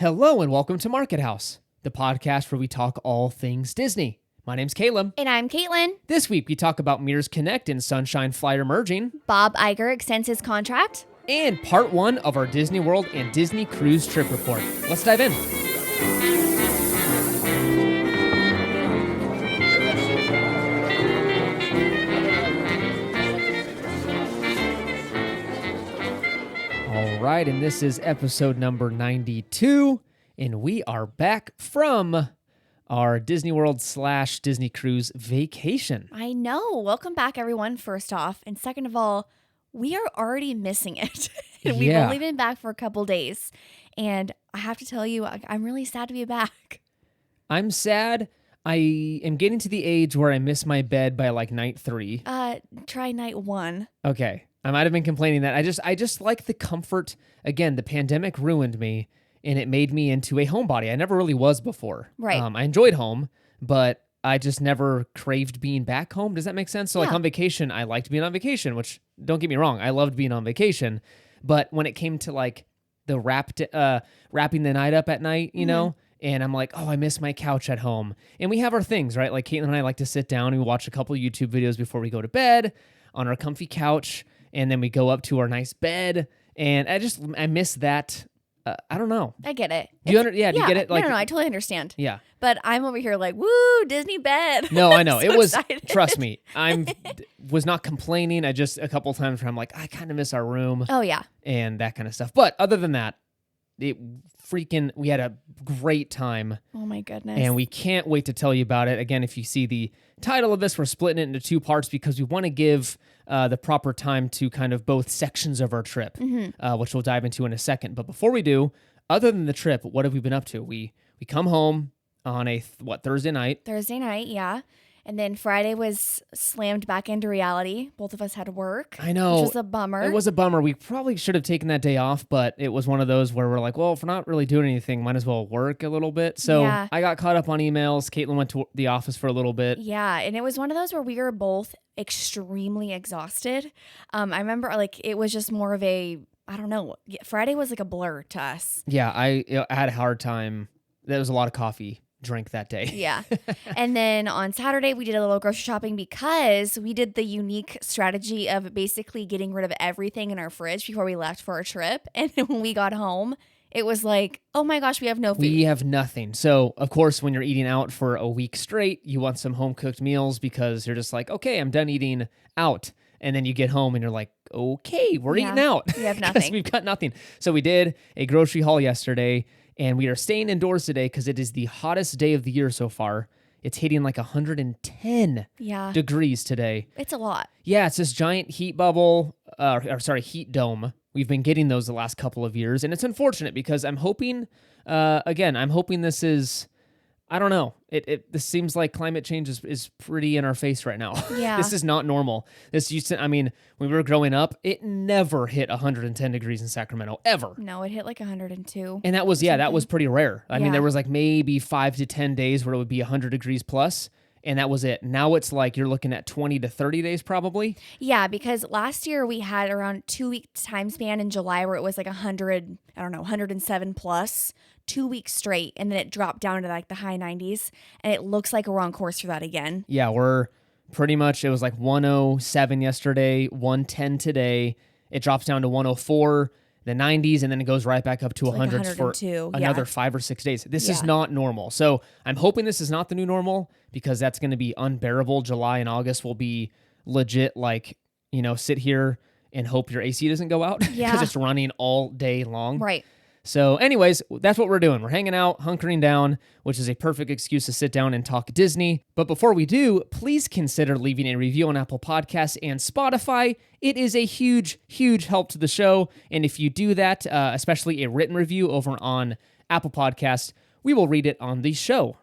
Hello and welcome to Market House, the podcast where we talk all things Disney. My name's Caleb. And I'm Caitlin. This week we talk about Mears Connect and Sunshine Flyer merging, Bob Iger extends his contract, and part one of our Disney World and Disney Cruise trip report. Let's dive in. All right, and this is episode number 92, and we are back from our Disney World / Disney Cruise vacation. I know. Welcome back, everyone, first off. And second of all, we are already missing it. We've only been back for a couple days. And I have to tell you, I'm really sad to be back. I'm sad. I am getting to the age where I miss my bed by like night 3. Try night 1. Okay. I might have been complaining that. I just like the comfort. Again, the pandemic ruined me, and it made me into a homebody. I never really was before. Right. I enjoyed home, but I just never craved being back home. Does that make sense? So like on vacation, I liked being on vacation, which don't get me wrong, I loved being on vacation. But when it came to like the wrapping the night up at night, you know, and I'm like, oh, I miss my couch at home. And we have our things, right? Like Caitlin and I like to sit down and we watch a couple YouTube videos before we go to bed on our comfy couch. And then we go up to our nice bed. And I miss that. I don't know. I get it. Do you get it? Like, no, I totally understand. Yeah. But I'm over here like, woo, Disney bed. No, I know. So it was, excited. Trust me, was not complaining. I just, a couple of times where I'm like, I kind of miss our room. Oh, yeah. And that kind of stuff. But other than that, we had a great time. Oh, my goodness. And we can't wait to tell you about it. Again, if you see the title of this, we're splitting it into 2 parts because we want to give the proper time to kind of both sections of our trip, which we'll dive into in a second. But before we do, other than the trip, what have we been up to? We come home on a, Thursday night? Thursday night, yeah. And then Friday was slammed back into reality. Both of us had to work. I know. Which was a bummer. It was a bummer. We probably should have taken that day off, but it was one of those where we're like, well, if we're not really doing anything, might as well work a little bit. So I got caught up on emails. Caitlin went to the office for a little bit. Yeah, and it was one of those where we were both extremely exhausted. I remember it was just more of a, I don't know, Friday was like a blur to us. Yeah, I had a hard time. There was a lot of coffee drank that day. Yeah. And then on Saturday, we did a little grocery shopping because we did the unique strategy of basically getting rid of everything in our fridge before we left for our trip. And when we got home, it was like, oh my gosh, we have no food. We have nothing. So, of course, when you're eating out for a week straight, you want some home-cooked meals because you're just like, okay, I'm done eating out. And then you get home and you're like, okay, we're eating out. We have nothing. We've got nothing. So we did a grocery haul yesterday. And we are staying indoors today because it is the hottest day of the year so far. It's hitting like 110 degrees today. It's a lot. Yeah, it's this giant heat bubble, heat dome. We've been getting those the last couple of years. And it's unfortunate because I'm hoping, this is, I don't know. This seems like climate change is pretty in our face right now. Yeah. This is not normal. When we were growing up, it never hit 110 degrees in Sacramento, ever. No, it hit like 102. And that was pretty rare. I mean, there was like maybe 5 to 10 days where it would be 100 degrees plus, and that was it. Now it's like you're looking at 20 to 30 days probably. Yeah, because last year we had around 2-week time span in July where it was like 107 plus. 2 weeks straight, and then it dropped down to like the high 90s, and it looks like we're on course for that again. Yeah, we're pretty much, it was like 107 yesterday, 110 today. It drops down to 104, the 90s, and then it goes right back up to 100 for another 5 or 6 days. This is not normal. So I'm hoping this is not the new normal because that's going to be unbearable. July and August will be legit sit here and hope your AC doesn't go out because it's running all day long. Right. So anyways, that's what we're doing. We're hanging out, hunkering down, which is a perfect excuse to sit down and talk Disney. But before we do, please consider leaving a review on Apple Podcasts and Spotify. It is a huge, huge help to the show. And if you do that, especially a written review over on Apple Podcasts, we will read it on the show.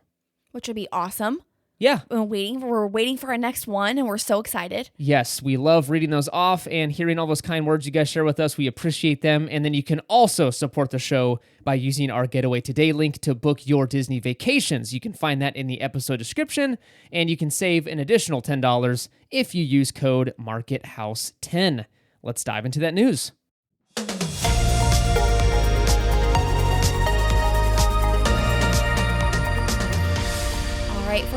Which would be awesome. Yeah. We're waiting for our next one, and we're so excited. Yes, we love reading those off and hearing all those kind words you guys share with us. We appreciate them. And then you can also support the show by using our Getaway Today link to book your Disney vacations. You can find that in the episode description, and you can save an additional $10 if you use code MARKETHOUSE10. Let's dive into that news.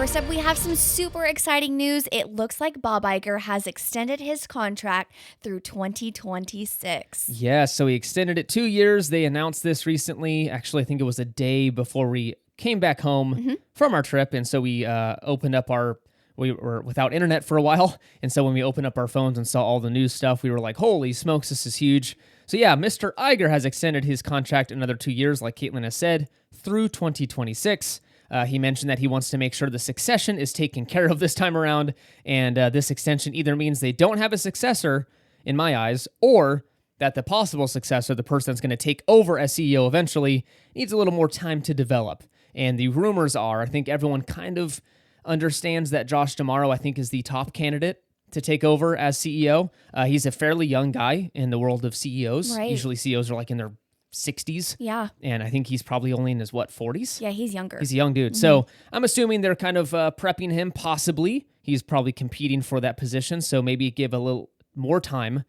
First up, we have some super exciting news. It looks like Bob Iger has extended his contract through 2026. Yeah, so he extended it 2 years. They announced this recently. Actually, I think it was a day before we came back home from our trip. And so we opened up we were without internet for a while. And so when we opened up our phones and saw all the news stuff, we were like, holy smokes, this is huge. So yeah, Mr. Iger has extended his contract another 2 years, like Caitlin has said, through 2026. He mentioned that he wants to make sure the succession is taken care of this time around, and this extension either means they don't have a successor, in my eyes, or that the possible successor, the person that's going to take over as CEO eventually, needs a little more time to develop. And the rumors are, I think everyone kind of understands that Josh D'Amaro, I think, is the top candidate to take over as CEO. He's a fairly young guy in the world of CEOs. Right. Usually CEOs are like in their 60s. Yeah. And I think he's probably only in his, 40s? Yeah, he's younger. He's a young dude. So I'm assuming they're kind of prepping him, possibly. He's probably competing for that position, so maybe give a little more time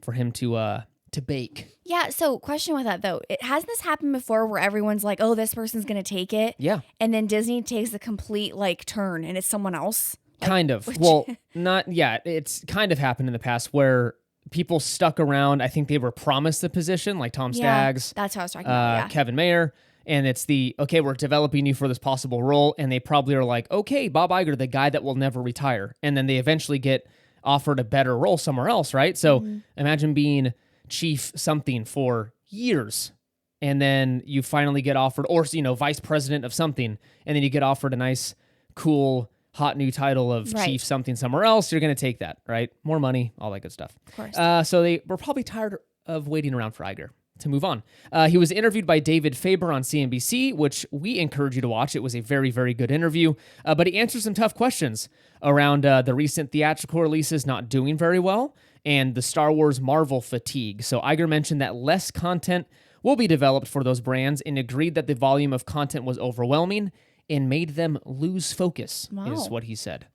for him to bake. Yeah, so question with that, though. Hasn't this happened before where everyone's like, oh, this person's going to take it? Yeah. And then Disney takes a complete, turn, and it's someone else? Kind of. Well, not yet. It's kind of happened in the past where people stuck around. I think they were promised the position, like Tom Staggs. That's what I was talking about, yeah. Kevin Mayer. And it's okay, we're developing you for this possible role. And they probably are like, okay, Bob Iger, the guy that will never retire. And then they eventually get offered a better role somewhere else, right? So imagine being chief something for years. And then you finally get offered, or, vice president of something. And then you get offered a nice, cool, hot new title of chief something somewhere else. You're going to take that, right? More money, all that good stuff. Of course. So they were probably tired of waiting around for Iger to move on. He was interviewed by David Faber on CNBC, which we encourage you to watch. It was a very, very good interview, but he answered some tough questions around the recent theatrical releases not doing very well and the Star Wars Marvel fatigue. So Iger mentioned that less content will be developed for those brands and agreed that the volume of content was overwhelming and made them lose focus, is what he said.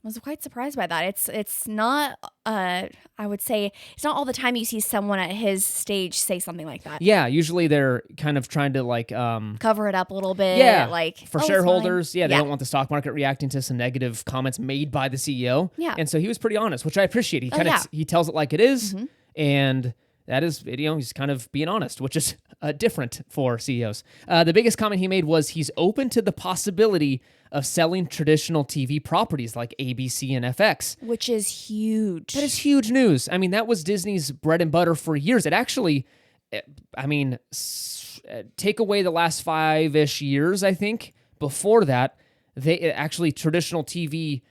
I was quite surprised by that. It's not, I would say, it's not all the time you see someone at his stage say something like that. Yeah, usually they're kind of trying to cover it up a little bit. Yeah, for oh, shareholders. Yeah, they don't want the stock market reacting to some negative comments made by the CEO. Yeah. And so he was pretty honest, which I appreciate. He tells it like it is, and that is, he's kind of being honest, which is different for CEOs. The biggest comment he made was he's open to the possibility of selling traditional TV properties like ABC and FX. Which is huge. That is huge news. I mean, that was Disney's bread and butter for years. It actually, take away the last 5-ish years, I think. Before that, traditional TV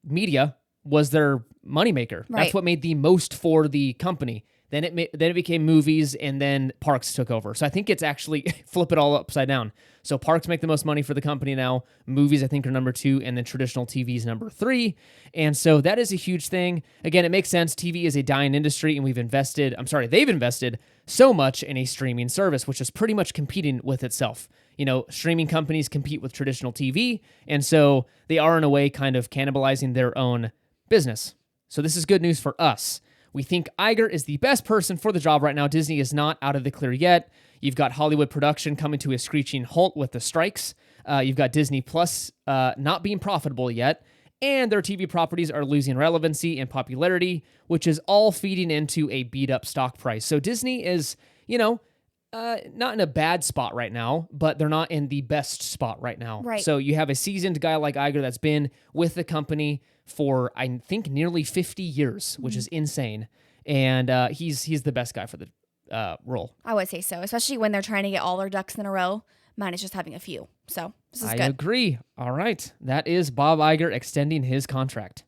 media was their moneymaker. Right. That's what made the most for the company. Then it became movies, and then parks took over. So I think it's actually flip it all upside down. So parks make the most money for the company now. Movies, I think, are number 2, and then traditional TV is number 3. And so that is a huge thing. Again, it makes sense. TV is a dying industry, and they've invested so much in a streaming service, which is pretty much competing with itself. Streaming companies compete with traditional TV, and so they are, in a way, kind of cannibalizing their own business. So this is good news for us. We think Iger is the best person for the job right now. Disney is not out of the clear yet. You've got Hollywood production coming to a screeching halt with the strikes. You've got Disney Plus not being profitable yet. And their TV properties are losing relevancy and popularity, which is all feeding into a beat-up stock price. So Disney is, not in a bad spot right now, but they're not in the best spot right now. Right. So you have a seasoned guy like Iger that's been with the company for, I think, nearly 50 years, which is insane. And he's the best guy for the role. I would say so, especially when they're trying to get all their ducks in a row. Mine is just having a few. So this is good. I agree. All right. That is Bob Iger extending his contract.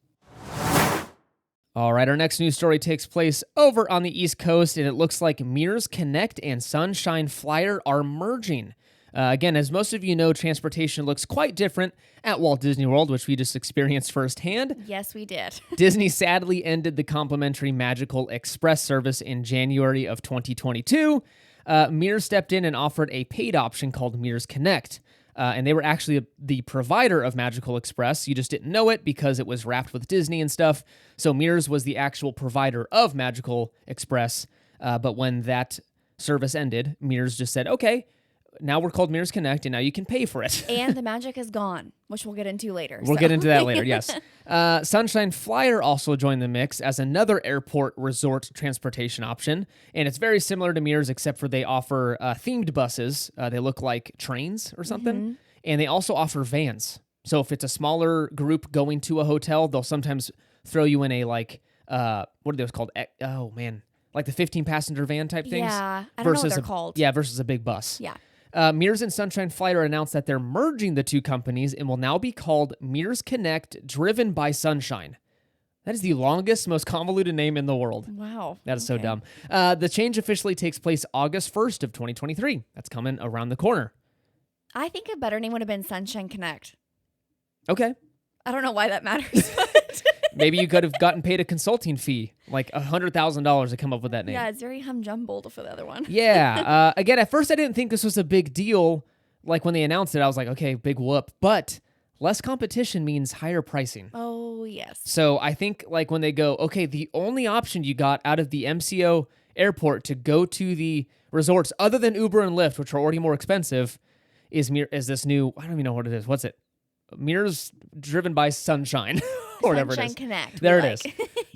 All right, our next news story takes place over on the East Coast, and it looks like Mears Connect and Sunshine Flyer are merging. Again, as most of you know, transportation looks quite different at Walt Disney World, which we just experienced firsthand. Yes, we did. Disney sadly ended the complimentary Magical Express service in January of 2022. Mears stepped in and offered a paid option called Mears Connect. And they were actually the provider of Magical Express. You just didn't know it because it was wrapped with Disney and stuff. So Mears was the actual provider of Magical Express. But when that service ended, Mears just said, okay, now we're called Mirrors Connect, and now you can pay for it. And the magic is gone, which we'll get into later. We'll get into that later, yes. Sunshine Flyer also joined the mix as another airport resort transportation option, and it's very similar to Mirrors except for they offer themed buses. They look like trains or something, and they also offer vans. So if it's a smaller group going to a hotel, they'll sometimes throw you in a what are those called? Oh, man. Like the 15-passenger van type things? Yeah, I don't know what they're called. Yeah, versus a big bus. Yeah. Mirrors and Sunshine Flyer announced that they're merging the two companies and will now be called Mirrors Connect, driven by Sunshine. That is the longest, most convoluted name in the world. Wow. That is so dumb. The change officially takes place August 1st of 2023. That's coming around the corner. I think a better name would have been Sunshine Connect. Okay. I don't know why that matters, but... Maybe you could have gotten paid a consulting fee, like $100,000 to come up with that name. Yeah, it's very hum-jumbled for the other one. Yeah. Again, at first I didn't think this was a big deal. Like when they announced it, I was like, okay, big whoop. But less competition means higher pricing. Oh, yes. So I think like when they go, okay, the only option you got out of the MCO airport to go to the resorts other than Uber and Lyft, which are already more expensive, is this new, I don't even know what it is. What's it? Mirrors driven by Sunshine. Or whatever Sunshine it is. Connect. There it is.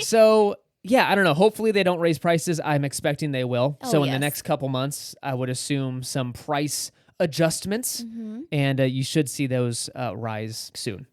So, yeah, I don't know. Hopefully they don't raise prices. I'm expecting they will. Oh, so in the yes. next couple months, I would assume some price adjustments, and you should see those rise soon.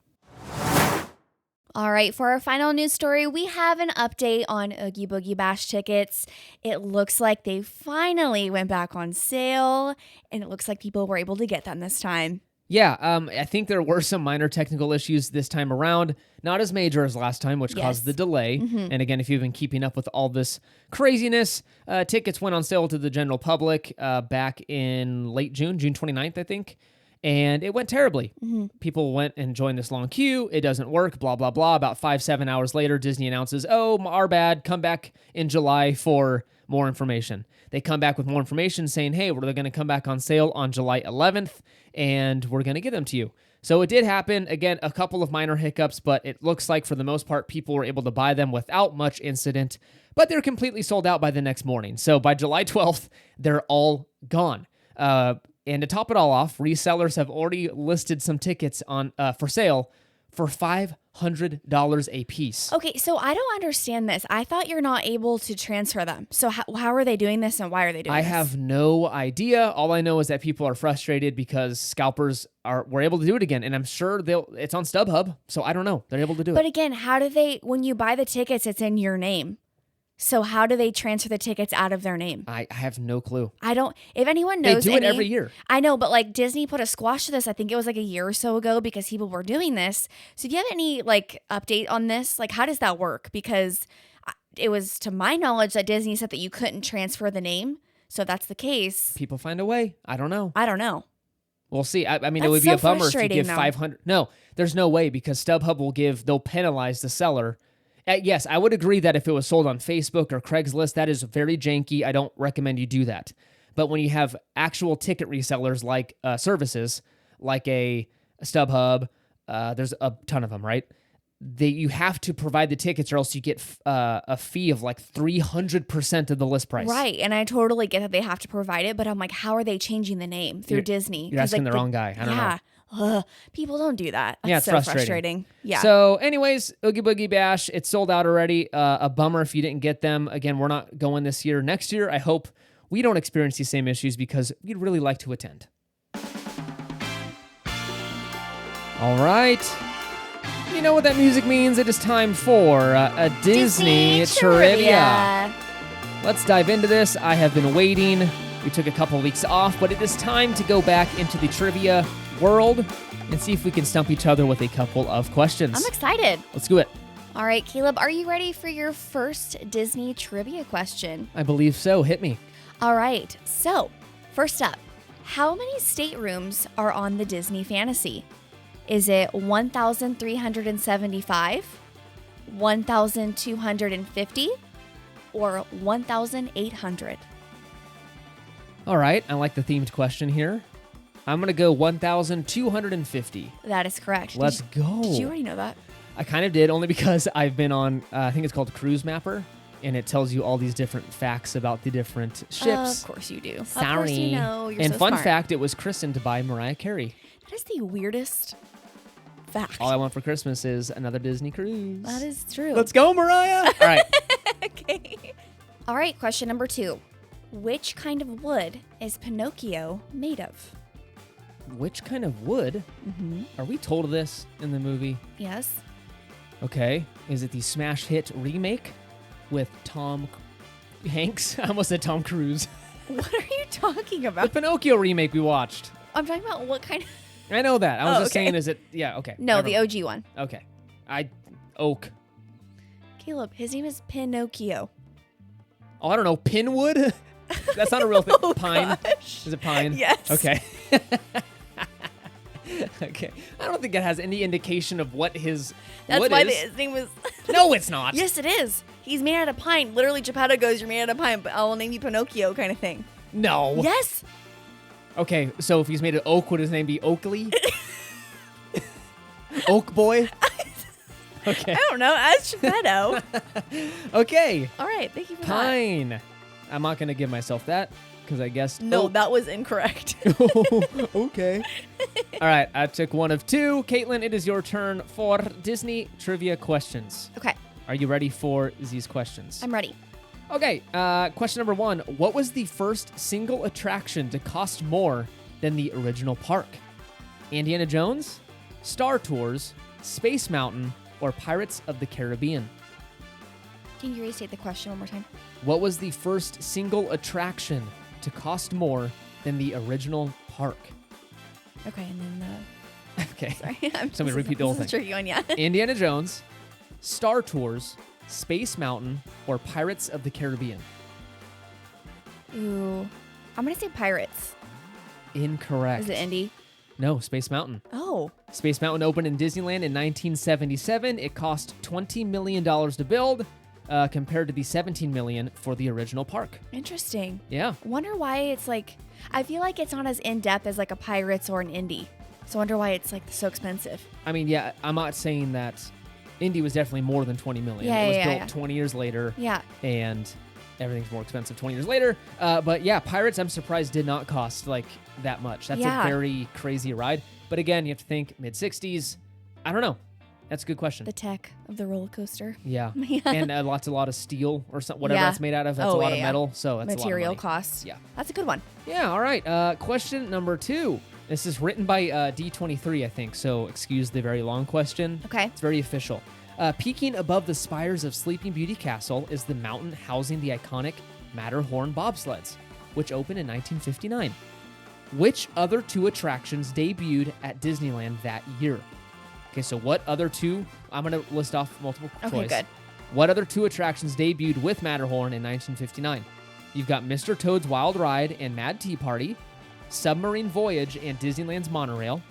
All right, for our final news story, we have an update on Oogie Boogie Bash tickets. It looks like they finally went back on sale, and it looks like people were able to get them this time. Yeah, I think there were some minor technical issues this time around. Not as major as last time, which caused the delay. And again, if you've been keeping up with all this craziness, tickets went on sale to the general public back in late June 29th, I think. And it went terribly. People went and joined this long queue. It doesn't work, blah, blah, blah. About 5-7 hours later, Disney announces, oh, our bad, come back in July for more information. They come back with more information saying, hey, we're going to come back on sale on July 11th, and we're going to get them to you. So it did happen. Again, a couple of minor hiccups, but it looks like for the most part, people were able to buy them without much incident, but they're completely sold out by the next morning. So by July 12th, they're all gone. And to top it all off, resellers have already listed some tickets on for sale for $500 a piece. Okay, so I don't understand this. I thought you're not able to transfer them. So how are they doing this, and why are they doing this? I have no idea. All I know is that people are frustrated because scalpers were able to do it again, and I'm sure it's on StubHub, so I don't know. They're able to do it. But again, how do they, when you buy the tickets, it's in your name. So how do they transfer the tickets out of their name? I have no clue. I don't, if anyone knows. They do it every year. I know, but like Disney put a squash to this, I think it was like a year or so ago because people were doing this. So do you have any like update on this? Like how does that work? Because it was to my knowledge that Disney said that you couldn't transfer the name. So if that's the case. People find a way. I don't know. We'll see. I mean, That's it would be so a bummer if you give frustrating, $500. No, there's no way because StubHub they'll penalize the seller. Yes, I would agree that if it was sold on Facebook or Craigslist, that is very janky. I don't recommend you do that. But when you have actual ticket resellers like services, like a StubHub, there's a ton of them, right? You have to provide the tickets or else you get a fee of like 300% of the list price. Right. And I totally get that they have to provide it, but I'm like, how are they changing the name through Disney? You're asking like the wrong guy. I don't know. Ugh, people don't do that. That's Yeah, it's so frustrating. Yeah. So anyways, Oogie Boogie Bash, it's sold out already. A bummer if you didn't get them. Again, we're not going this year. Next year, I hope we don't experience these same issues because we'd really like to attend. All right. You know what that music means. It is time for a Disney trivia. Let's dive into this. I have been waiting. We took a couple of weeks off, but it is time to go back into the trivia world and see if we can stump each other with a couple of questions. I'm excited. Let's do it. All right, Caleb, are you ready for your first Disney trivia question? I believe so. Hit me. All right. So, first up, how many staterooms are on the Disney Fantasy? Is it 1,375, 1,250, or 1,800? All right. I like the themed question here. I'm going to go 1,250. That is correct. Let's go. Did you already know that? I kind of did, only because I've been on, I think it's called Cruise Mapper, and it tells you all these different facts about the different ships. Of course you do. Sorry. Of course you know. You're And so fun smart. fact, it was christened by Mariah Carey. That is the weirdest fact. All I Want for Christmas is another Disney cruise. That is true. Let's go, Mariah. All right. Okay. All right, question number 2. Which kind of wood is Pinocchio made of? Which kind of wood? Mm-hmm. Are we told this in the movie? Yes. Okay. Is it the smash hit remake with Tom Hanks? I almost said Tom Cruise. What are you talking The about? Pinocchio remake we watched. I'm talking about what kind of... I know that. I was just okay. saying, is it... Yeah, okay. No, Never the mind. OG one. Okay. Oak. Caleb, his name is Pinocchio. Oh, I don't know. Pinwood? That's not a real thing. Oh, Pine? gosh. Is it pine? Yes. Okay. Okay. I don't think it has any indication of what his That's wood why is. his name was... No, it's not. Yes, it is. He's made out of pine. Literally, Geppetto goes, you're made out of pine, but I'll name you Pinocchio kind of thing. No. Yes. Okay, so if he's made of oak, would his name be Oakley? Oak Boy? Okay. I don't know. Ask Geppetto. Okay. All right. Thank you for that. Pine. I'm not going to give myself that because I guessed No, oak. that was incorrect. Okay. All right, I took one of 2. Caitlin, it is your turn for Disney trivia questions. Okay. Are you ready for these questions? I'm ready. Okay, question number 1. What was the first single attraction to cost more than the original park? Indiana Jones, Star Tours, Space Mountain, or Pirates of the Caribbean? Can you restate the question one more time? What was the first single attraction to cost more than the original park? Okay, and then Okay. sorry. Somebody repeat the whole This is thing. a tricky one, yeah. Indiana Jones, Star Tours, Space Mountain, or Pirates of the Caribbean? Ooh. I'm going to say Pirates. Incorrect. Is it Indy? No, Space Mountain. Oh. Space Mountain opened in Disneyland in 1977. It cost $20 million to build, compared to the $17 million for the original park. Interesting. Yeah. Wonder why it's like... I feel like it's not as in-depth as like a Pirates or an Indy. So I wonder why it's like so expensive. I mean, yeah, I'm not saying that Indy was definitely more than $20 million. Yeah, it was yeah, built yeah. 20 years later, Yeah. and everything's more expensive 20 years later. But yeah, Pirates, I'm surprised, did not cost like that much. That's Yeah. a very crazy ride. But again, you have to think mid-60s. I don't know. That's a good question. The tech of the roller coaster. Yeah. Yeah. And a lot of steel or something, whatever Yeah. that's made out of. That's Oh, a lot yeah, of yeah. metal. So that's Material a lot of money. costs. Yeah. That's a good one. Yeah, all right. Question number 2. This is written by D23, I think, so excuse the very long question. Okay. It's very official. Peeking above the spires of Sleeping Beauty Castle is the mountain housing the iconic Matterhorn bobsleds, which opened in 1959. Which other 2 attractions debuted at Disneyland that year? Okay, so what other 2? I'm going to list off multiple choice. Okay, good. What other 2 attractions debuted with Matterhorn in 1959? You've got Mr. Toad's Wild Ride and Mad Tea Party, Submarine Voyage and Disneyland's Monorail,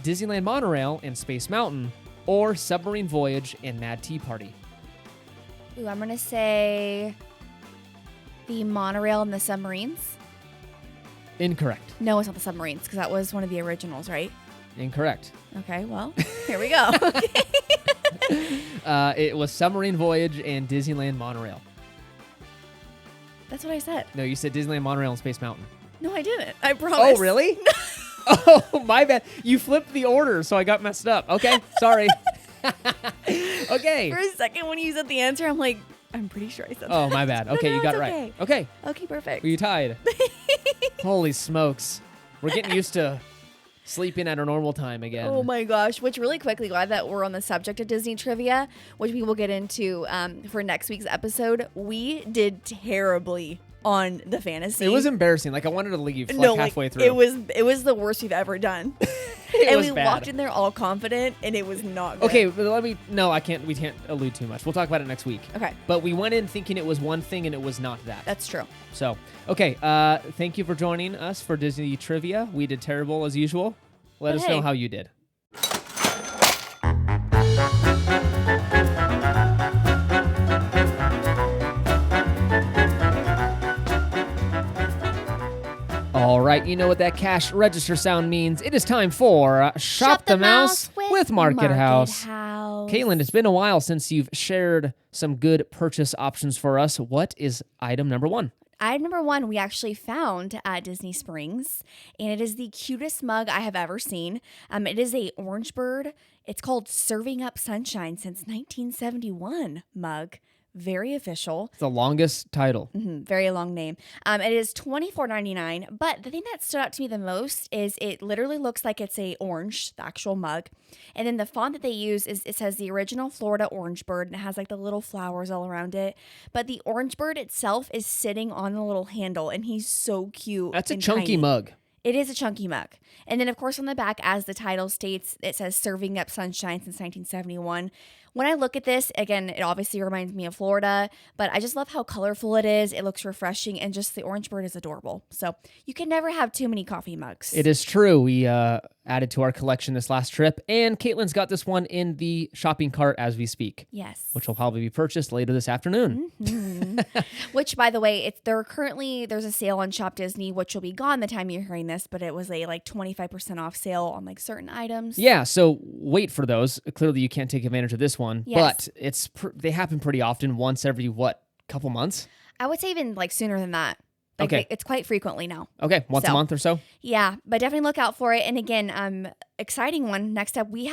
Disneyland Monorail and Space Mountain, or Submarine Voyage and Mad Tea Party. Ooh, I'm going to say the monorail and the submarines. Incorrect. No, it's not the submarines because that was one of the originals, right? Incorrect. Okay, well, here we go. It was Submarine Voyage and Disneyland Monorail. That's what I said. No, you said Disneyland Monorail and Space Mountain. No, I didn't. I promise. Oh, really? Oh, my bad. You flipped the order, so I got messed up. Okay, sorry. Okay. For a second, when you said the answer, I'm like, I'm pretty sure I said that. Oh, my bad. Okay, No, you got it's it right. okay. Okay. Okay, perfect. Well, you tied. Holy smokes. We're getting used to sleeping at our normal time again. Oh my gosh, which really quickly, glad that we're on the subject of Disney trivia, which we will get into for next week's episode. We did terribly on the fantasy. It was embarrassing. Like, I wanted to leave halfway through. It was the worst we've ever done. It and was we bad. walked in there all confident, and it was not good. Okay, but we can't allude too much. We'll talk about it next week. Okay, But we went in thinking it was one thing and it was not that. that's true. So, okay, thank you for joining us for Disney Trivia. We did terrible as usual. Let But us know hey. how you did. All right, you know what that cash register sound means. It is time for Shop the Mouse with Market House. Caitlin, it's been a while since you've shared some good purchase options for us. What is item number one? Item number one, we actually found at Disney Springs, and it is the cutest mug I have ever seen. It is a orange bird. It's called Serving Up Sunshine since 1971 mug. Very official. It's the longest title. Very long name. It is $24.99, but the thing that stood out to me the most is it literally looks like it's a orange, the actual mug. And then the font that they use is, it says the original Florida orange bird, and it has like the little flowers all around it. But the orange bird itself is sitting on the little handle, and he's so cute. That's a and chunky tiny. mug. It is a chunky mug. And then, of course, on the back, as the title states, it says Serving Up Sunshine since 1971. When I look at this, again, it obviously reminds me of Florida, but I just love how colorful it is. It looks refreshing, and just the orange bird is adorable. So you can never have too many coffee mugs. It is true. We added to our collection this last trip, and Caitlin's got this one in the shopping cart as we speak. Yes. Which will probably be purchased later this afternoon. Which, by the way, there's a sale on Shop Disney, which will be gone the time you're hearing this, but it was a like 25% off sale on like certain items. Yeah, so wait for those. Clearly, you can't take advantage of this one, Yes. but they happen pretty often, once every, couple months? I would say even like sooner than that. Like, Okay. It's quite frequently now. Okay, once a month or so? Yeah, but definitely look out for it. And again, exciting one. Next up, we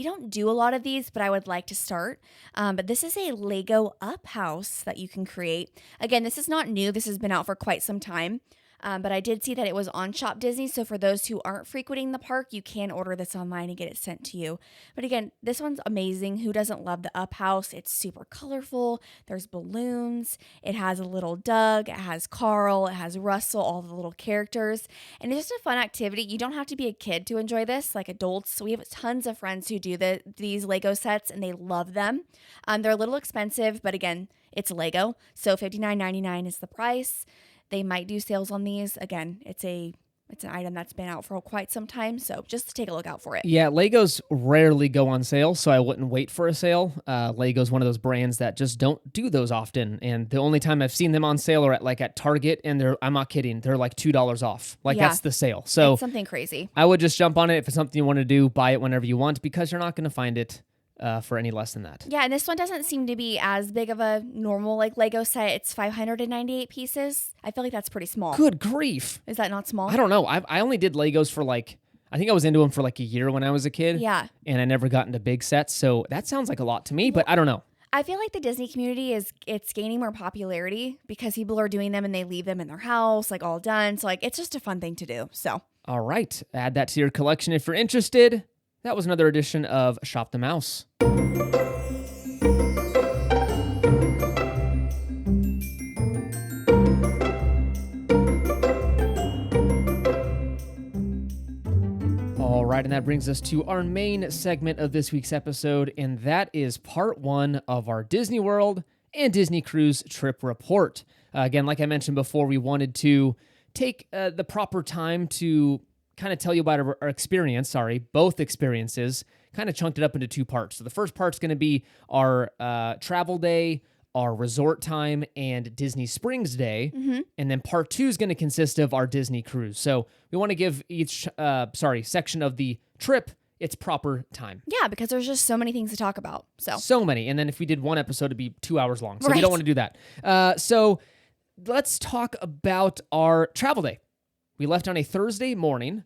don't do a lot of these, but I would like to start. But this is a Lego Up House that you can create. Again, this is not new. This has been out for quite some time. But I did see that it was on Shop Disney. So for those who aren't frequenting the park, you can order this online and get it sent to you. But again, this one's amazing. Who doesn't love the Up House? It's super colorful. There's balloons. It has a little Doug. It has Carl. It has Russell, all the little characters. And it's just a fun activity. You don't have to be a kid to enjoy this, like adults. We have tons of friends who do these Lego sets, and they love them. They're a little expensive, but again, it's Lego. So $59.99 is the price. They might do sales on these. Again, it's an item that's been out for quite some time, so just take a look out for it. Yeah, Legos rarely go on sale, so I wouldn't wait for a sale. Lego's one of those brands that just don't do those often, and the only time I've seen them on sale are at Target, and I'm not kidding, they're like $2 off. That's the sale. So it's something crazy. I would just jump on it. If it's something you want to do, buy it whenever you want, because you're not going to find it for any less than that. Yeah, and this one doesn't seem to be as big of a normal Lego set. It's 598 pieces. I feel like that's pretty small. Good grief. Is that not small? I don't know. I only did Legos for I think I was into them for a year when I was a kid. Yeah. And I never got into big sets, so that sounds like a lot to me, but I don't know. I feel like the Disney community it's gaining more popularity because people are doing them and they leave them in their house, all done. So it's just a fun thing to do. So. All right. Add that to your collection if you're interested. That was another edition of Shop the Mouse. All right, and that brings us to our main segment of this week's episode, and that is part one of our Disney World and Disney Cruise trip report. Again, like I mentioned before, we wanted to take the proper time to kind of tell you about our experience, both experiences, kind of chunked it up into two parts. So the first part's going to be our travel day, our resort time, and Disney Springs day. Mm-hmm. And then part two is going to consist of our Disney cruise. So we want to give each section of the trip its proper time. Yeah, because there's just so many things to talk about. So many. And then if we did one episode, it'd be 2 hours long. So we don't want to do that. So let's talk about our travel day. We left on a Thursday morning.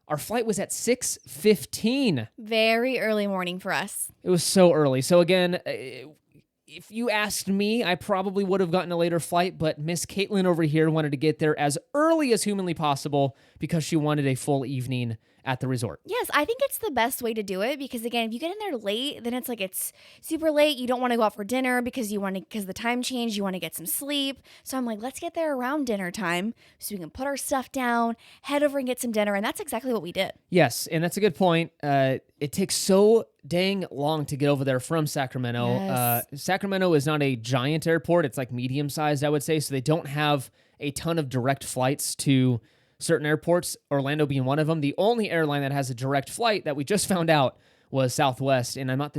Our flight was at 6:15. Very early morning for us. It was so early. So again, if you asked me, I probably would have gotten a later flight, but Miss Caitlin over here wanted to get there as early as humanly possible because she wanted a full evening at the resort. Yes, I think it's the best way to do it because again, if you get in there late, then it's super late. You don't want to go out for dinner because the time changed, you want to get some sleep. So I'm like, let's get there around dinner time so we can put our stuff down, head over and get some dinner. And that's exactly what we did. Yes, and that's a good point. It takes so dang long to get over there from Sacramento. Yes. Sacramento is not a giant airport. It's medium-sized, I would say. So they don't have a ton of direct flights to certain airports, Orlando being one of them. The only airline that has a direct flight that we just found out was Southwest, and I'm not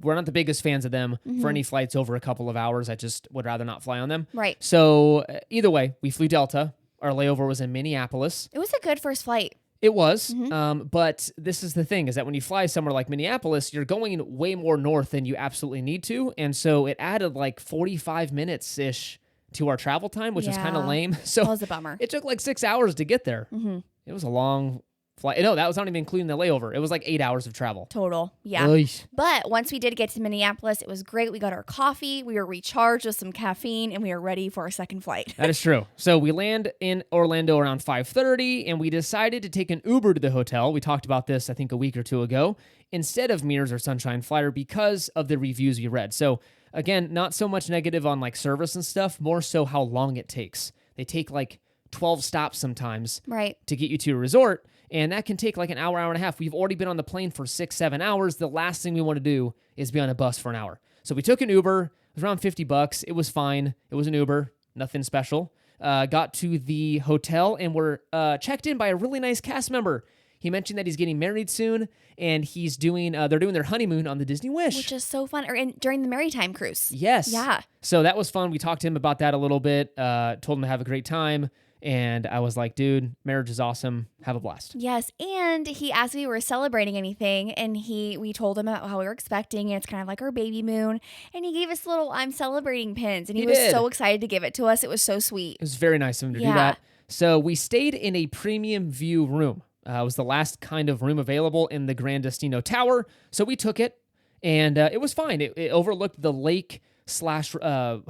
we're not the biggest fans of them for any flights over a couple of hours. I just would rather not fly on them. Right. So either way, we flew Delta. Our layover was in Minneapolis. It was a good first flight. It was, Mm-hmm. but this is the thing, is that when you fly somewhere like Minneapolis, you're going way more north than you absolutely need to, and so it added like 45 minutes-ish to our travel time, which is kind of Yeah. lame. That So was a bummer. it took like 6 hours to get there. Mm-hmm. It was a long flight. No, that was not even including the layover. It was like 8 hours of travel. Total. Yeah. Oy. But once we did get to Minneapolis, it was great. We got our coffee, we were recharged with some caffeine, and we were ready for our second flight. That is true. So we land in Orlando around 5:30, and we decided to take an Uber to the hotel. We talked about this, I think, a week or two ago, instead of Mears or Sunshine Flyer because of the reviews we read. So again, not so much negative on like service and stuff, more so how long it takes. They take like 12 stops sometimes Right. to get you to a resort, and that can take like an hour, hour and a half. We've already been on the plane for 6, 7 hours. The last thing we want to do is be on a bus for an hour. So we took an Uber. It was around $50. It was fine. It was an Uber, nothing special. Got to the hotel and were checked in by a really nice cast member. He mentioned that he's getting married soon, and he's doing they're doing their honeymoon on the Disney Wish. Which is so fun. During the Maritime cruise. Yes. Yeah. So that was fun. We talked to him about that a little bit, told him to have a great time. And I was like, dude, marriage is awesome. Have a blast. Yes, and he asked if we were celebrating anything, and we told him about how we were expecting, and it's kind of like our baby moon, and he gave us little "I'm celebrating" pins, and he was did. so excited to give it to us. It was so sweet. It was very nice of him to do Yeah. that. So we stayed in a premium view room. It was the last kind of room available in the Grand Destino Tower. So we took it, and it was fine. It overlooked the lake slash, what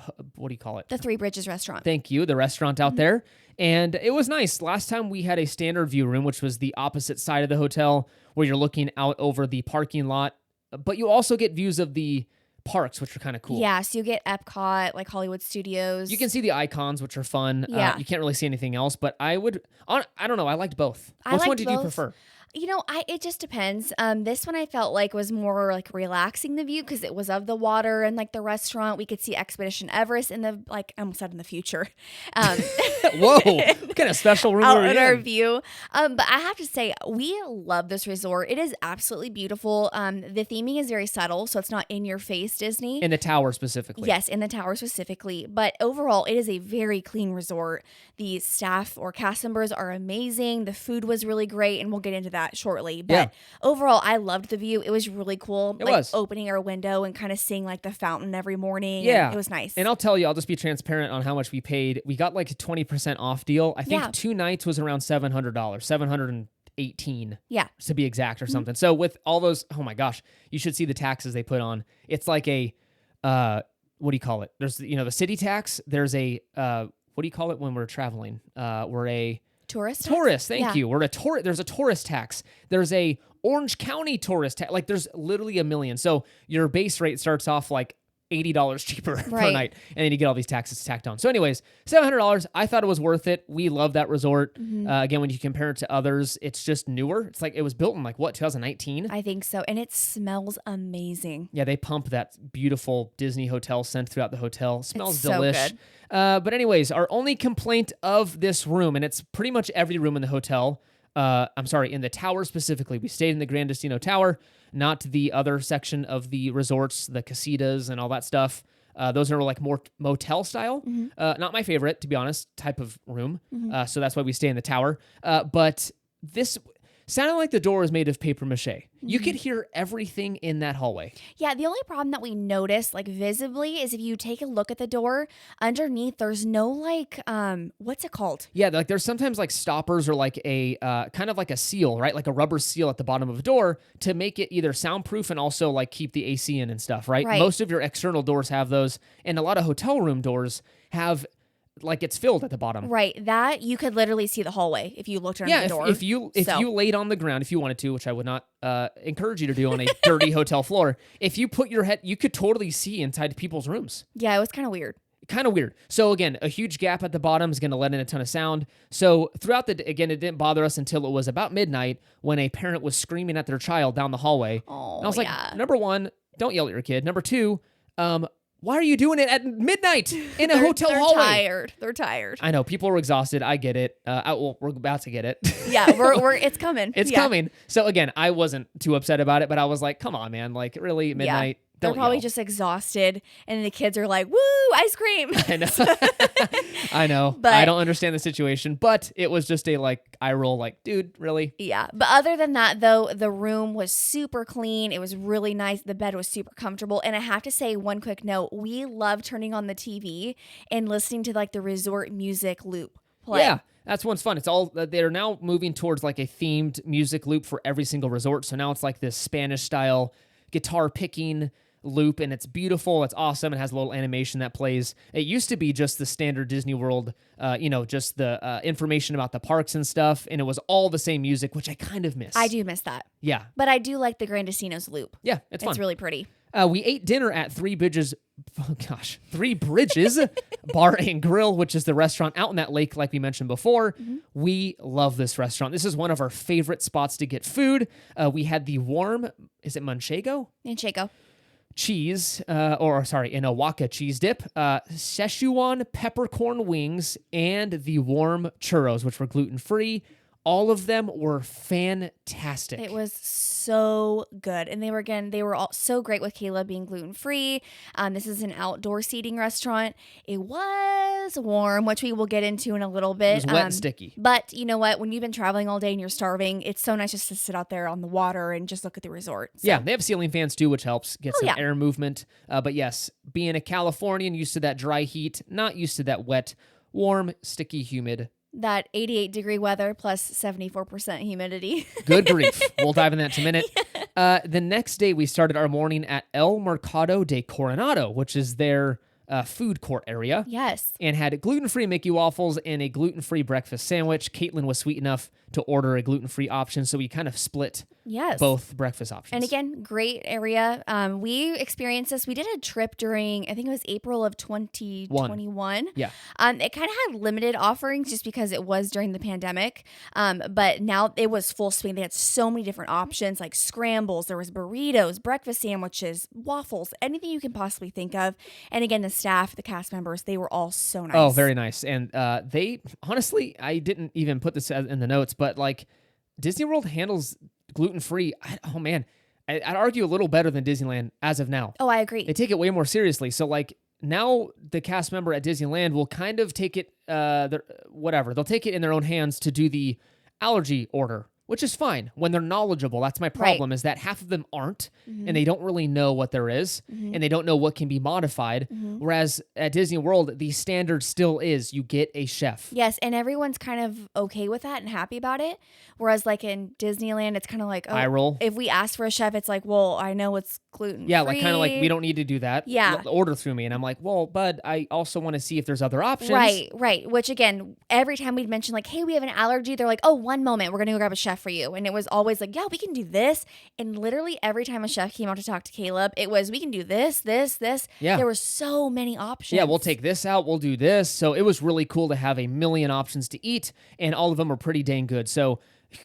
do you call it? The Three Bridges restaurant. Thank you, the restaurant out there. And it was nice. Last time we had a standard view room, which was the opposite side of the hotel, where you're looking out over the parking lot. But you also get views of the parks, which are kind of cool. Yeah, so you get Epcot, like Hollywood Studios. You can see the icons, which are fun. Yeah. You can't really see anything else, but I don't know. I liked both. I Which one liked did you both. prefer? It just depends. This one I felt like was more like relaxing the view because it was of the water and like the restaurant. We could see Expedition Everest in the I almost said in the future. Whoa, what kind of special room Out were in you our in? view. But I have to say, we love this resort. It is absolutely beautiful. The theming is very subtle, so it's not in your face Disney. In the tower specifically. Yes, in the tower specifically. But overall, it is a very clean resort. The staff or cast members are amazing. The food was really great, and we'll get into that shortly. But Yeah. overall, I loved the view. It was really cool. It like was. opening our window and kind of seeing like the fountain every morning. Yeah. And it was nice. And I'll tell you, I'll just be transparent on how much we paid. We got like a 20% off deal. I think Yeah. 2 nights was around $700, 718 yeah. to be exact or something. So with all those, oh my gosh, you should see the taxes they put on. It's like a, what do you call it? There's, the city tax. There's a, what do you call it when we're traveling? We're a Tourist? tourist. Thank Yeah. you. We're a tourist. There's a tourist tax. There's a Orange County tourist tax. Like there's literally a million. So your base rate starts off like $80 cheaper per Right. night, and then you get all these taxes tacked on. So anyways, $700. I thought it was worth it. We love that resort. Again, when you compare it to others, it's just newer. It's like it was built in 2019? I think so. And it smells amazing. Yeah, they pump that beautiful Disney hotel scent throughout the hotel. Smells It's so delish. good. But anyways, our only complaint of this room, and it's pretty much every room in the hotel, in the tower specifically. We stayed in the Grand Destino Tower, not the other section of the resorts, the casitas and all that stuff. Those are like more motel style. Not my favorite, to be honest, type of room. So that's why we stay in the tower. But this sounded like the door was made of paper mache. You could hear everything in that hallway. Yeah, the only problem that we noticed, like visibly, is if you take a look at the door, underneath there's no like, what's it called? Yeah, like there's sometimes like stoppers or like a kind of like a seal, right? Like a rubber seal at the bottom of a door to make it either soundproof and also like keep the AC in and stuff, right? Right. Most of your external doors have those, and a lot of hotel room doors have like it's filled at the bottom. Right, that you could literally see the hallway if you looked under Yeah, the door. if you laid on the ground, if you wanted to, which I would not encourage you to do on a dirty hotel floor, if you put your head, you could totally see inside people's rooms. Yeah, it was kind of weird. Kind of weird. So again, a huge gap at the bottom is going to let in a ton of sound. So throughout again, it didn't bother us until it was about midnight when a parent was screaming at their child down the hallway. Oh, And I was like, yeah. number one, don't yell at your kid. Number two, why are you doing it at midnight in a hotel they're hallway? tired. They're tired. I know people were exhausted. I get it. We're about to get it. Yeah, we're it's coming. It's Yeah. coming. So again, I wasn't too upset about it, but I was like, come on, man. Like really midnight, They're Don't probably yell. just exhausted, and the kids are like, "Woo, ice cream!" I know. I know. But- I don't understand the situation, but it was just a like eye roll, like, dude, really? Yeah, but other than that, though, the room was super clean. It was really nice. The bed was super comfortable, and I have to say, one quick note: we love turning on the TV and listening to like the resort music loop play. Yeah, that's one's fun. It's all they're now moving towards like a themed music loop for every single resort. So now it's like this Spanish style guitar picking loop, and it's beautiful. It's awesome. It has a little animation that plays. It used to be just the standard Disney World, just the information about the parks and stuff, and it was all the same music, which I kind of miss. I do miss that, Yeah, but I do like the Grandecinos loop. yeah, it's fun. It's really pretty. We ate dinner at Three Bridges Bar and Grill, which is the restaurant out in that lake, like we mentioned before. We love this restaurant. This is one of our favorite spots to get food. We had the warm, is it manchego? Manchego. Cheese, an Oaxaca cheese dip, Szechuan peppercorn wings, and the warm churros, which were gluten-free. All of them were fantastic. It was so good. And they were all so great with Kayla being gluten-free. This is an outdoor seating restaurant. It was warm, which we will get into in a little bit. It was wet and sticky. But you know what? When you've been traveling all day and you're starving, it's so nice just to sit out there on the water and just look at the resort. So, Yeah, they have ceiling fans too, which helps get some yeah. air movement. But yes, being a Californian, used to that dry heat, not used to that wet, warm, sticky, humid. That 88-degree weather plus 74% humidity. Good grief. We'll dive in that in a minute. The next day, we started our morning at El Mercado de Coronado, which is their food court area. Yes. And had gluten-free Mickey waffles and a gluten-free breakfast sandwich. Caitlin was sweet enough to order a gluten-free option, so we kind of split Yes. both breakfast options. And again, great area. We experienced this. We did a trip during, I think it was April of 2021. Yeah. It kind of had limited offerings just because it was during the pandemic. But now it was full swing. They had so many different options like scrambles. There was burritos, breakfast sandwiches, waffles, anything you can possibly think of. And again, the staff, the cast members, they were all so nice. Oh, very nice. And they, honestly, I didn't even put this in the notes, but like Disney World handles gluten-free. Oh man, I'd argue a little better than Disneyland as of now. Oh, I agree. They take it way more seriously. So like now the cast member at Disneyland will kind of take it, they'll take it in their own hands to do the allergy order, which is fine when they're knowledgeable. That's my problem, is that half of them aren't, and they don't really know what there is, and they don't know what can be modified. Whereas at Disney World, the standard still is you get a chef. Yes, and everyone's kind of okay with that and happy about it. Whereas like in Disneyland, it's kind of like, Eye roll. if we ask for a chef, it's like, well, I know it's gluten-free. Yeah, like kind of like, we don't need to do that. Yeah. Order through me. And I'm like, well, bud, I also want to see if there's other options. Right. Which again, every time we'd mention like, hey, we have an allergy, they're like, oh, one moment, we're going to go grab a chef for you. And it was always like, yeah, we can do this. And literally every time a chef came out to talk to Caleb, it was, we can do this. Yeah. There were so many options. Yeah, we'll take this out. We'll do this. So it was really cool to have a million options to eat, and all of them are pretty dang good. So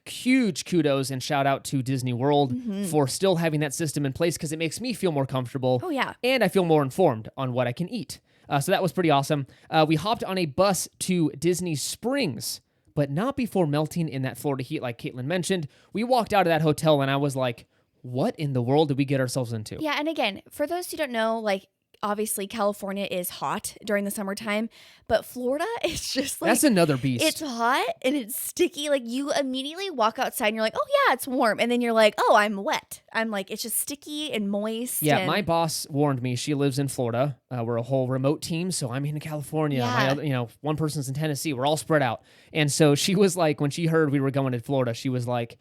huge kudos and shout out to Disney World for still having that system in place, because it makes me feel more comfortable. Oh, yeah. And I feel more informed on what I can eat. So that was pretty awesome. We hopped on a bus to Disney Springs, but not before melting in that Florida heat like Caitlin mentioned. We walked out of that hotel and I was like, what in the world did we get ourselves into? Yeah, and again, for those who don't know, like, obviously California is hot during the summertime, but Florida is just like, that's another beast. it's hot and it's sticky. Like you immediately walk outside and you're like, oh yeah, it's warm. And then you're like, oh, I'm wet. I'm like, it's just sticky and moist. Yeah, and my boss warned me. She lives in Florida. We're a whole remote team, so I'm in California. Yeah. My other, one person's in Tennessee. We're all spread out. And so she was like, when she heard we were going to Florida, she was like,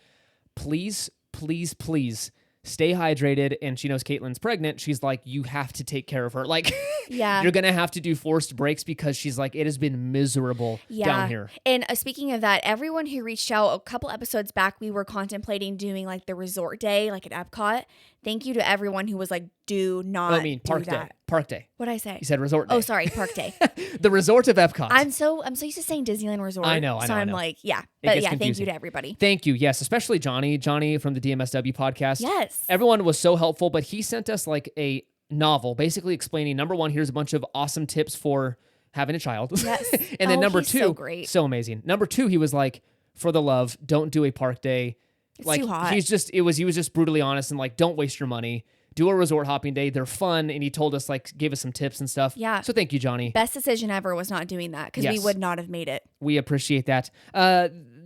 please, please, please stay hydrated. And she knows Caitlin's pregnant. She's like, you have to take care of her. Like, Yeah. you're going to have to do forced breaks, because she's like, it has been miserable down here. And speaking of that, everyone who reached out a couple episodes back, we were contemplating doing like the resort day, like at Epcot. Thank you to everyone who was like, do not Park do day. that. Park day. What'd I say? You said resort day. Oh, sorry, Park Day. The resort of Epcot. I'm so used to saying Disneyland Resort. I know. So I'm know. like, yeah. It But gets yeah, thank confusing. you to everybody. Thank you. Yes, especially Johnny from the DMSW podcast. Yes. Everyone was so helpful, but he sent us like a novel basically explaining, number one, here's a bunch of awesome tips for having a child. Yes. And then number he's two, so great. so amazing. Number two, he was like, for the love, don't do a park day. It's like too hot. he was just brutally honest and like, don't waste your money. do a resort hopping day. They're fun, and he told us, like, gave us some tips and stuff. Yeah. So thank you, Johnny. Best decision ever was not doing that because we would not have made it. We appreciate that.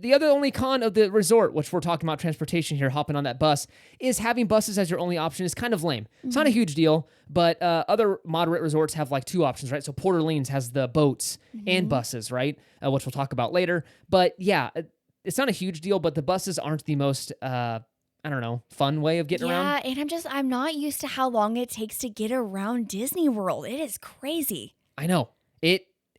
The other only con of the resort, which we're talking about transportation here, hopping on that bus, is having buses as your only option is kind of lame. It's not a huge deal, but other moderate resorts have like 2 options, right? So Port Orleans has the boats and buses, right? Which we'll talk about later. But yeah, it's not a huge deal, but the buses aren't the most, I don't know, fun way of getting around. Yeah, and I'm not used to how long it takes to get around Disney World. It is crazy. I know.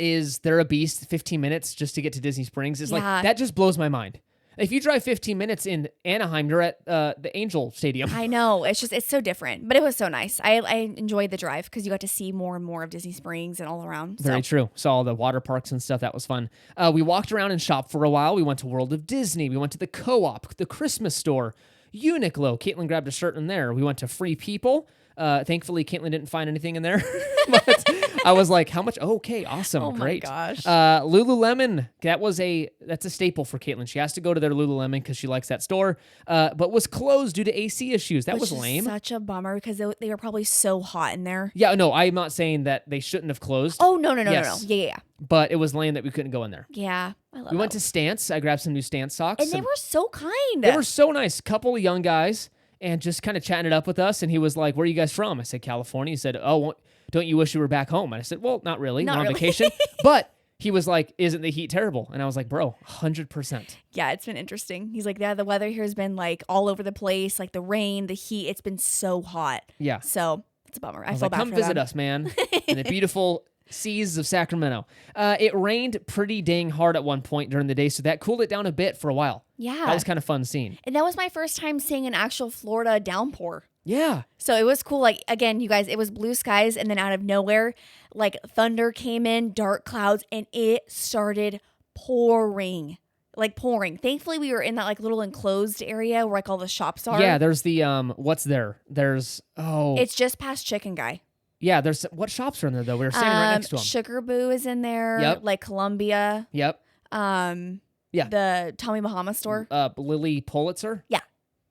They're a beast. 15 minutes just to get to Disney Springs is like, that just blows my mind. If you drive 15 minutes in Anaheim, you're at the Angel Stadium. I know. It's so different, but it was so nice. I enjoyed the drive because you got to see more and more of Disney Springs and all around. Very true. Saw all the water parks and stuff. That was fun. We walked around and shopped for a while. We went to World of Disney. We went to the Co-op, the Christmas store, Uniqlo. Caitlin grabbed a shirt in there. We went to Free People. Thankfully, Caitlin didn't find anything in there. But I was like, how much? Oh, okay, awesome, oh great. My gosh. Lululemon, that's a staple for Caitlin. She has to go to their Lululemon because she likes that store, but was closed due to AC issues. That was lame. Such a bummer because they were probably so hot in there. Yeah, no, I'm not saying that they shouldn't have closed. Oh, no. Yeah. But it was lame that we couldn't go in there. Yeah, I love We went to Stance. I grabbed some new Stance socks. And they were so kind. They were so nice. Couple of young guys. And just kind of chatting it up with us. And he was like, where are you guys from? I said, California. He said, oh, don't you wish you were back home? And I said, well, not really. We're on vacation. But he was like, isn't the heat terrible? And I was like, bro, 100%. Yeah, it's been interesting. He's like, yeah, the weather here has been like all over the place. Like the rain, the heat. It's been so hot. Yeah. So it's a bummer. I was feel like, bad come for visit them. us, man. In the beautiful seas of Sacramento. It rained pretty dang hard at one point during the day, so that cooled it down a bit for a while. Yeah. That was kind of fun seeing. And that was my first time seeing an actual Florida downpour. Yeah. So it was cool. Like, again, you guys, it was blue skies, and then out of nowhere, like thunder came in, dark clouds, and it started pouring. Like pouring. Thankfully, we were in that like little enclosed area where like all the shops are. Yeah, there's the, what's there? It's just past Chicken Guy. Yeah, what shops are in there, though? We were standing right next to them. Sugar Boo is in there. Yep. Like Columbia. Yep. Yeah. The Tommy Bahama store. Lily Pulitzer? Yeah.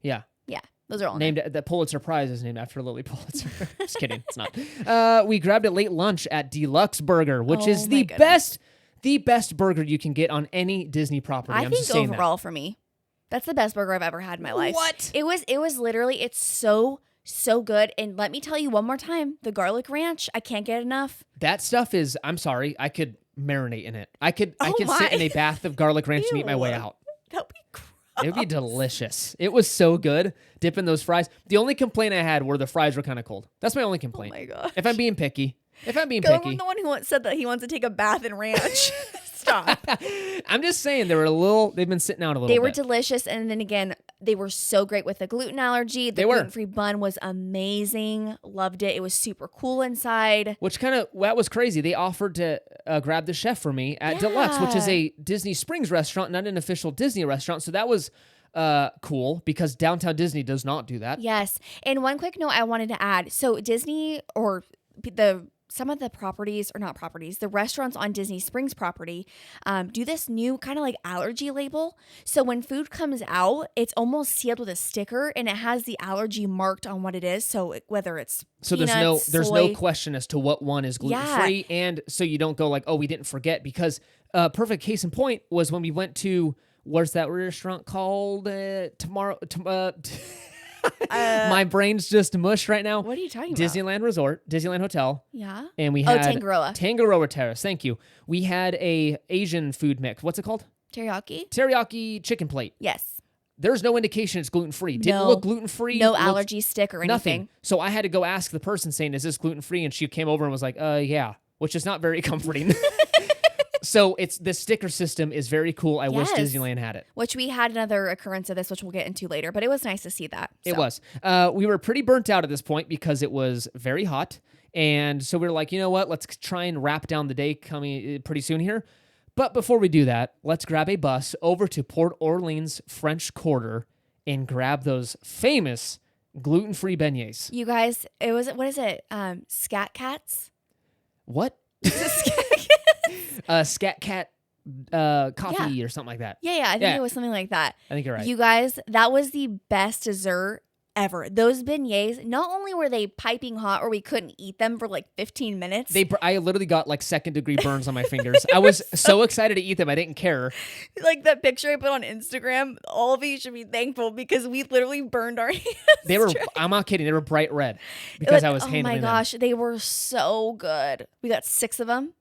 Yeah. Yeah. Those are all named. The Pulitzer Prize is named after Lily Pulitzer. Just kidding. It's not. We grabbed a late lunch at Deluxe Burger, which is the best burger you can get on any Disney property. I think overall for me, that's the best burger I've ever had in my life. What? It was literally, it's so good. And let me tell you one more time, the garlic ranch, I can't get enough. That stuff is, I'm sorry, I could marinate in it. I could my. sit in a bath of garlic ranch and eat my way out. That would be gross. It would be delicious. It was so good. Dipping those fries. The only complaint I had were the fries were kind of cold. That's my only complaint. Oh my gosh. If I'm being picky. Go from the one who said that he wants to take a bath in ranch. Stop. I'm just saying they've been sitting out a little bit. They were delicious. And then again, they were so great with the gluten allergy. The gluten-free bun was amazing. Loved it. It was super cool inside. Which that was crazy. They offered to grab the chef for me at Deluxe, which is a Disney Springs restaurant, not an official Disney restaurant. So that was cool because Downtown Disney does not do that. Yes. And one quick note I wanted to add. So Disney or some of the properties, or not properties, the restaurants on Disney Springs property do this new kind of like allergy label. So when food comes out, it's almost sealed with a sticker and it has the allergy marked on what it is. So whether it's peanuts, there's soy, no question as to what one is gluten-free. Yeah. And so you don't go like, oh, we didn't forget, because perfect case in point was when we went to, where's that restaurant called? My brain's just mush right now. What are you talking about? Disneyland Resort, Disneyland Hotel. Yeah. And we had Tangaroa Terrace. Thank you. We had a Asian food mix. What's it called? Teriyaki chicken plate. Yes. There's no indication it's gluten-free. Didn't look gluten-free. No allergy stick or anything. Nothing. So I had to go ask the person saying, is this gluten-free? And she came over and was like, yeah, which is not very comforting. So the sticker system is very cool. I wish Disneyland had it. Which we had another occurrence of this, which we'll get into later, but it was nice to see that. So. It was. We were pretty burnt out at this point because it was very hot. And so we were like, you know what? Let's try and wrap down the day coming pretty soon here. But before we do that, let's grab a bus over to Port Orleans French Quarter and grab those famous gluten-free beignets. You guys, what is it? Scat Cats? What? Scat Cat coffee or something like that. Yeah, I think it was something like that. I think you're right. You guys, that was the best dessert ever. Those beignets, not only were they piping hot or we couldn't eat them for like 15 minutes. I literally got like second-degree burns on my fingers. I was so excited to eat them. I didn't care. Like that picture I put on Instagram, all of you should be thankful because we literally burned our hands. I'm not kidding. They were bright red because I was handling them. Oh my gosh, they were so good. We got 6 of them.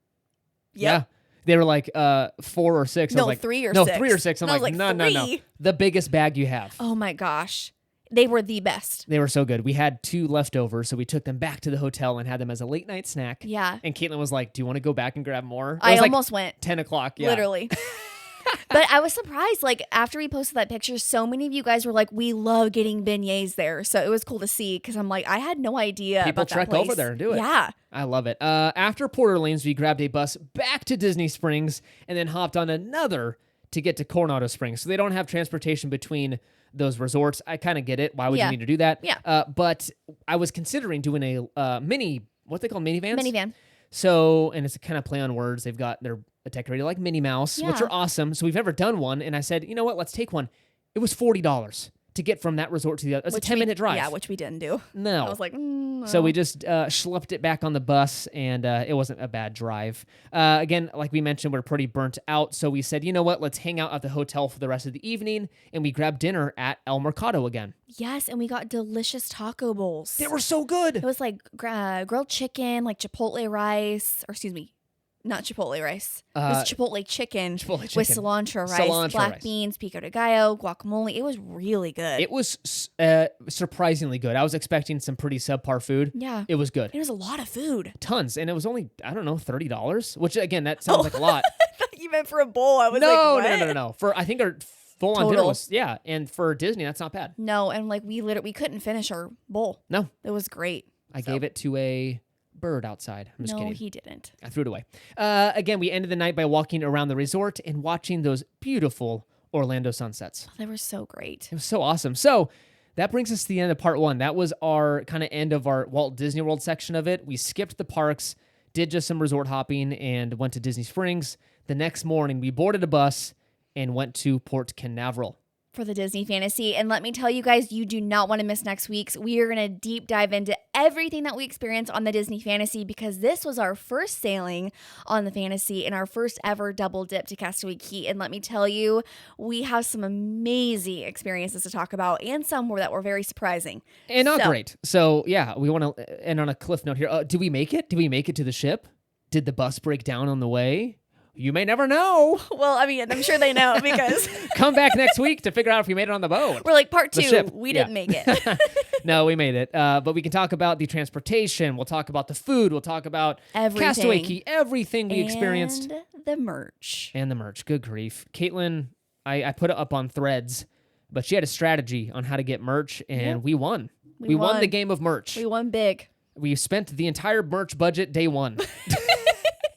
Yep. Yeah. They were like 4 or 6. No, I was like, 3 or 6. No, 3 or 6. I'm And like, no. "3." The biggest bag you have. Oh my gosh. They were the best. They were so good. We had 2 left over, so we took them back to the hotel and had them as a late night snack. Yeah. And Caitlin was like, do you want to go back and grab more? I almost went. 10 o'clock. Yeah. Literally. But I was surprised, like, after we posted that picture, so many of you guys were like, we love getting beignets there. So it was cool to see because I'm like, I had no idea People about that trek place. over there and do it. Yeah. I love it. After Port Orleans, we grabbed a bus back to Disney Springs and then hopped on another to get to Coronado Springs. So they don't have transportation between those resorts. I kind of get it. Why would you need to do that? Yeah. But I was considering doing a mini, what they call minivans? Minivan. So, and it's a kind of play on words. They're decorated like Minnie Mouse, which Yeah. are awesome. So we've never done one. And I said, you know what? Let's take one. It was $40 to get from that resort to the other. It's a 10-minute drive. Yeah, which we didn't do. No. I was like, So we just schlepped it back on the bus, and it wasn't a bad drive. Again, like we mentioned, we're pretty burnt out, so we said, you know what, let's hang out at the hotel for the rest of the evening, and we grabbed dinner at El Mercado again. yes, and we got delicious taco bowls. They were so good. It was like grilled chicken, like chipotle rice, or excuse me, not chipotle rice. It was chipotle chicken, with cilantro rice, black beans, pico de gallo, guacamole. It was really good. It was surprisingly good. I was expecting some pretty subpar food. Yeah. It was good. It was a lot of food. Tons. And it was only, I don't know, $30, which again, that sounds like a lot. I thought you meant for a bowl. I was like, what? No. For, I think our full-on dinner was, yeah. And for Disney, that's not bad. No, and like we couldn't finish our bowl. No. It was great. I gave it to a bird outside. I'm just kidding. No, he didn't. I threw it away. Again, we ended the night by walking around the resort and watching those beautiful Orlando sunsets. Oh, they were so great. It was so awesome. So that brings us to the end of part 1. That was our kind of end of our Walt Disney World section of it. We skipped the parks, did just some resort hopping, and went to Disney Springs. The next morning, we boarded a bus and went to Port Canaveral For the Disney Fantasy. And let me tell you guys, you do not want to miss next week's. We are going to deep dive into everything that we experienced on the Disney Fantasy because this was our first sailing on the Fantasy and our first ever double dip to Castaway Cay. And let me tell you, we have some amazing experiences to talk about and some that were very surprising. and not great. So yeah, we want to end on a cliff note here. Did we make it? Did we make it to the ship? Did the bus break down on the way? You may never know. Well, I mean, I'm sure they know because Come back next week to figure out if we made it on the boat. we're like part The 2. ship. We Yeah. didn't make it. No, we made it. But we can talk about the transportation. We'll talk about the food. We'll talk about Everything. Castaway Cay, everything we experienced. And the merch. And the merch. Good grief. Caitlin, I put it up on Threads, but she had a strategy on how to get merch, and Yep. we won. We We won won. the game of merch. We won big. We spent the entire merch budget day 1.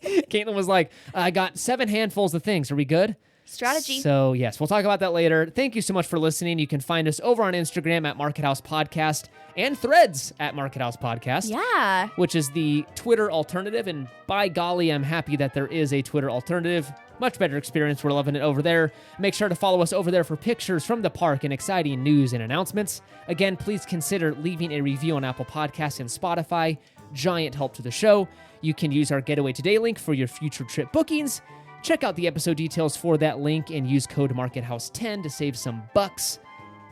Caitlin was like, I got 7 handfuls of things. Are we good? Strategy. So, yes, we'll talk about that later. Thank you so much for listening. You can find us over on Instagram at Market House Podcast and Threads at Market House Podcast. Yeah. Which is the Twitter alternative. And by golly, I'm happy that there is a Twitter alternative. Much better experience. We're loving it over there. Make sure to follow us over there for pictures from the park and exciting news and announcements. Again, please consider leaving a review on Apple Podcasts and Spotify. Giant help to the show. You can use our Getaway Today link for your future trip bookings. Check out the episode details for that link and use code MarketHouse10 to save some bucks.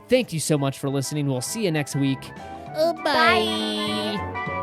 Thank you so much for listening. We'll see you next week. Bye.